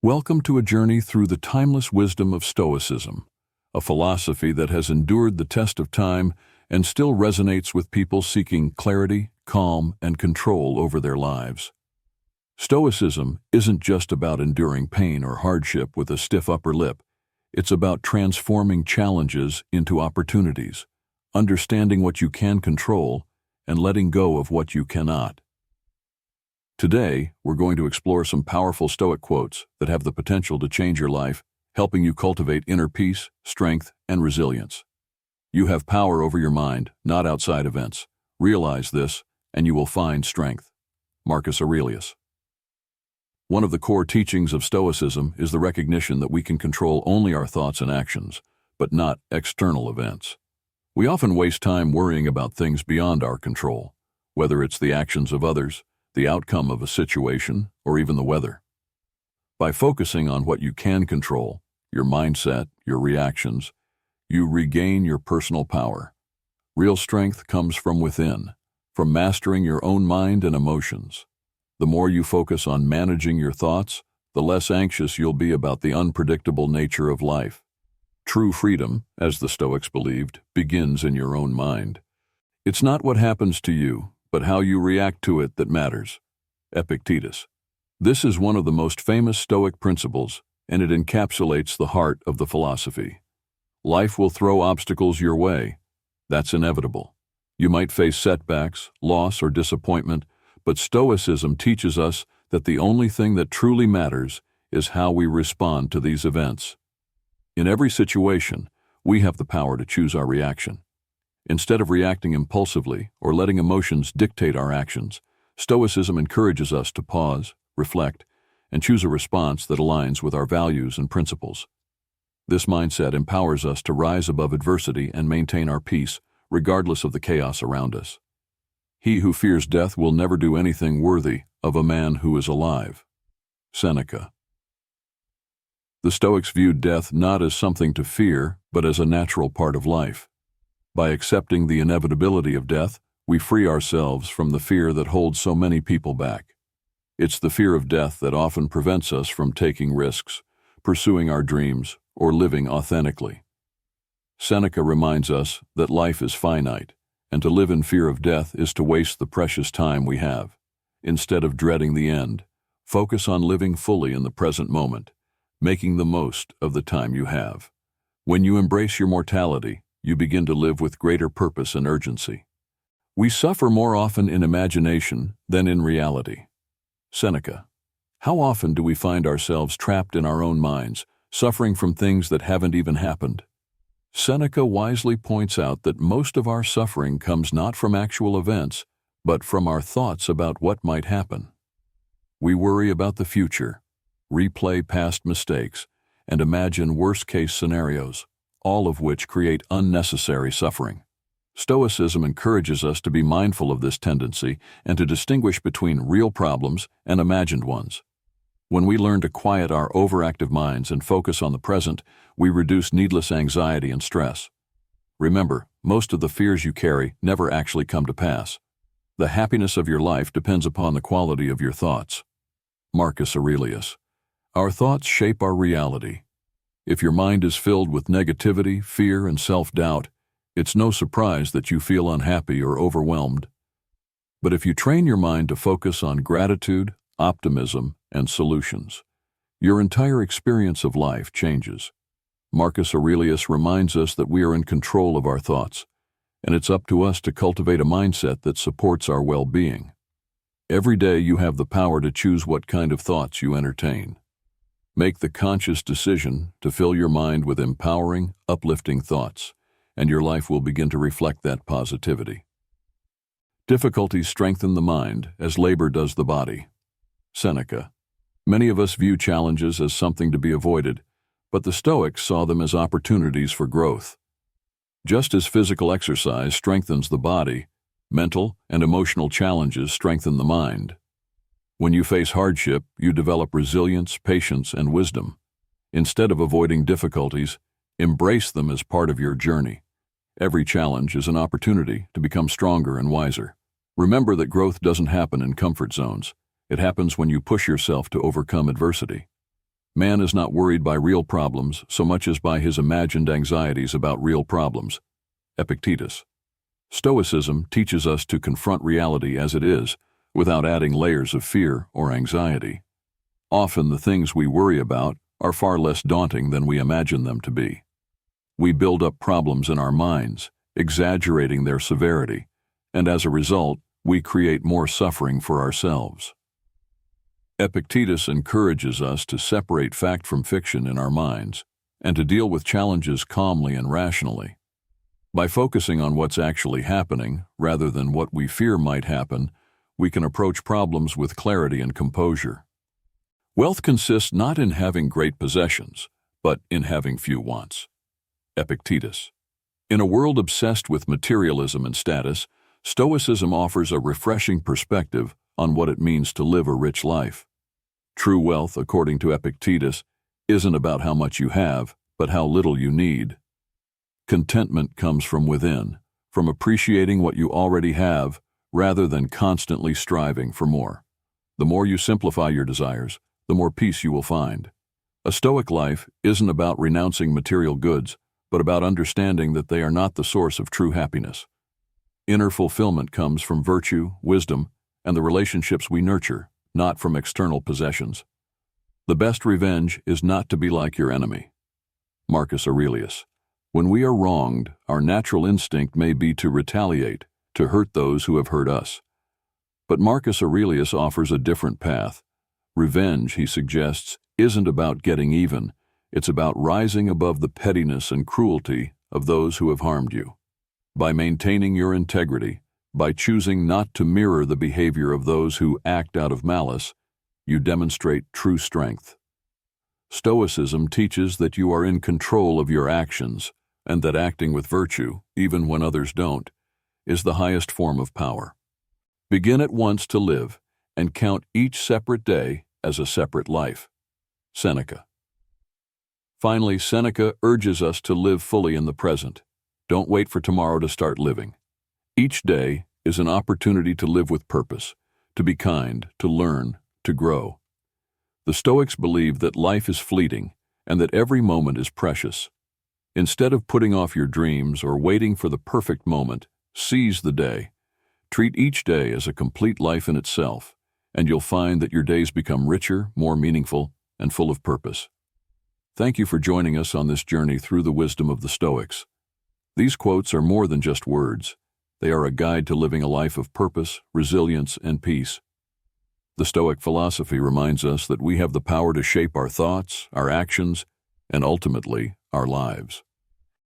Welcome to a journey through the timeless wisdom of Stoicism, a philosophy that has endured the test of time and still resonates with people seeking clarity, calm, and control over their lives. Stoicism isn't just about enduring pain or hardship with a stiff upper lip. It's about transforming challenges into opportunities, understanding what you can control, and letting go of what you cannot. Today, we're going to explore some powerful Stoic quotes that have the potential to change your life, helping you cultivate inner peace, strength, and resilience. You have power over your mind, not outside events. Realize this, and you will find strength. Marcus Aurelius. One of the core teachings of Stoicism is the recognition that we can control only our thoughts and actions, but not external events. We often waste time worrying about things beyond our control, whether it's the actions of others, the outcome of a situation, or even the weather. By focusing on what you can control, your mindset, your reactions, you regain your personal power. Real strength comes from within, from mastering your own mind and emotions. The more you focus on managing your thoughts, the less anxious you'll be about the unpredictable nature of life. True freedom, as the Stoics believed, begins in your own mind. It's not what happens to you, but how you react to it that matters. Epictetus. This is one of the most famous Stoic principles, and it encapsulates the heart of the philosophy. Life will throw obstacles your way. That's inevitable. You might face setbacks, loss, or disappointment, but Stoicism teaches us that the only thing that truly matters is how we respond to these events. In every situation, we have the power to choose our reaction. Instead of reacting impulsively or letting emotions dictate our actions, Stoicism encourages us to pause, reflect, and choose a response that aligns with our values and principles. This mindset empowers us to rise above adversity and maintain our peace, regardless of the chaos around us. He who fears death will never do anything worthy of a man who is alive. Seneca. The Stoics viewed death not as something to fear, but as a natural part of life. By accepting the inevitability of death, we free ourselves from the fear that holds so many people back. It's the fear of death that often prevents us from taking risks, pursuing our dreams, or living authentically. Seneca reminds us that life is finite, and to live in fear of death is to waste the precious time we have. Instead of dreading the end, focus on living fully in the present moment, making the most of the time you have. When you embrace your mortality, you begin to live with greater purpose and urgency. We suffer more often in imagination than in reality. Seneca. How often do we find ourselves trapped in our own minds, suffering from things that haven't even happened? Seneca wisely points out that most of our suffering comes not from actual events, but from our thoughts about what might happen. We worry about the future, replay past mistakes, and imagine worst-case scenarios, all of which create unnecessary suffering. Stoicism encourages us to be mindful of this tendency and to distinguish between real problems and imagined ones. When we learn to quiet our overactive minds and focus on the present, we reduce needless anxiety and stress. Remember, most of the fears you carry never actually come to pass. The happiness of your life depends upon the quality of your thoughts. Marcus Aurelius. Our thoughts shape our reality. If your mind is filled with negativity, fear, and self-doubt, it's no surprise that you feel unhappy or overwhelmed. But if you train your mind to focus on gratitude, optimism, and solutions, your entire experience of life changes. Marcus Aurelius reminds us that we are in control of our thoughts, and it's up to us to cultivate a mindset that supports our well-being. Every day you have the power to choose what kind of thoughts you entertain. Make the conscious decision to fill your mind with empowering, uplifting thoughts, and your life will begin to reflect that positivity. Difficulties strengthen the mind as labor does the body. Seneca. Many of us view challenges as something to be avoided, but the Stoics saw them as opportunities for growth. Just as physical exercise strengthens the body, mental and emotional challenges strengthen the mind. When you face hardship, you develop resilience, patience, and wisdom. Instead of avoiding difficulties, embrace them as part of your journey. Every challenge is an opportunity to become stronger and wiser. Remember that growth doesn't happen in comfort zones. It happens when you push yourself to overcome adversity. Man is not worried by real problems so much as by his imagined anxieties about real problems. Epictetus. Stoicism teaches us to confront reality as it is, without adding layers of fear or anxiety. Often the things we worry about are far less daunting than we imagine them to be. We build up problems in our minds, exaggerating their severity, and as a result, we create more suffering for ourselves. Epictetus encourages us to separate fact from fiction in our minds and to deal with challenges calmly and rationally. By focusing on what's actually happening rather than what we fear might happen, we can approach problems with clarity and composure. Wealth consists not in having great possessions, but in having few wants. Epictetus. In a world obsessed with materialism and status, Stoicism offers a refreshing perspective on what it means to live a rich life. True wealth, according to Epictetus, isn't about how much you have, but how little you need. Contentment comes from within, from appreciating what you already have, rather than constantly striving for more. The more you simplify your desires, the more peace you will find. A Stoic life isn't about renouncing material goods, but about understanding that they are not the source of true happiness. Inner fulfillment comes from virtue, wisdom, and the relationships we nurture, not from external possessions. The best revenge is not to be like your enemy. Marcus Aurelius. When we are wronged, our natural instinct may be to retaliate, to hurt those who have hurt us. But Marcus Aurelius offers a different path. Revenge, he suggests, isn't about getting even. It's about rising above the pettiness and cruelty of those who have harmed you. By maintaining your integrity, by choosing not to mirror the behavior of those who act out of malice, you demonstrate true strength. Stoicism teaches that you are in control of your actions, and that acting with virtue, even when others don't, is the highest form of power. Begin at once to live, and count each separate day as a separate life. Seneca. Finally, Seneca urges us to live fully in the present. Don't wait for tomorrow to start living. Each day is an opportunity to live with purpose, to be kind, to learn, to grow. The Stoics believe that life is fleeting and that every moment is precious. Instead of putting off your dreams or waiting for the perfect moment, seize the day. Treat each day as a complete life in itself, and you'll find that your days become richer, more meaningful, and full of purpose. Thank you for joining us on this journey through the wisdom of the Stoics. These quotes are more than just words. They are a guide to living a life of purpose, resilience, and peace. The Stoic philosophy reminds us that we have the power to shape our thoughts, our actions, and ultimately, our lives.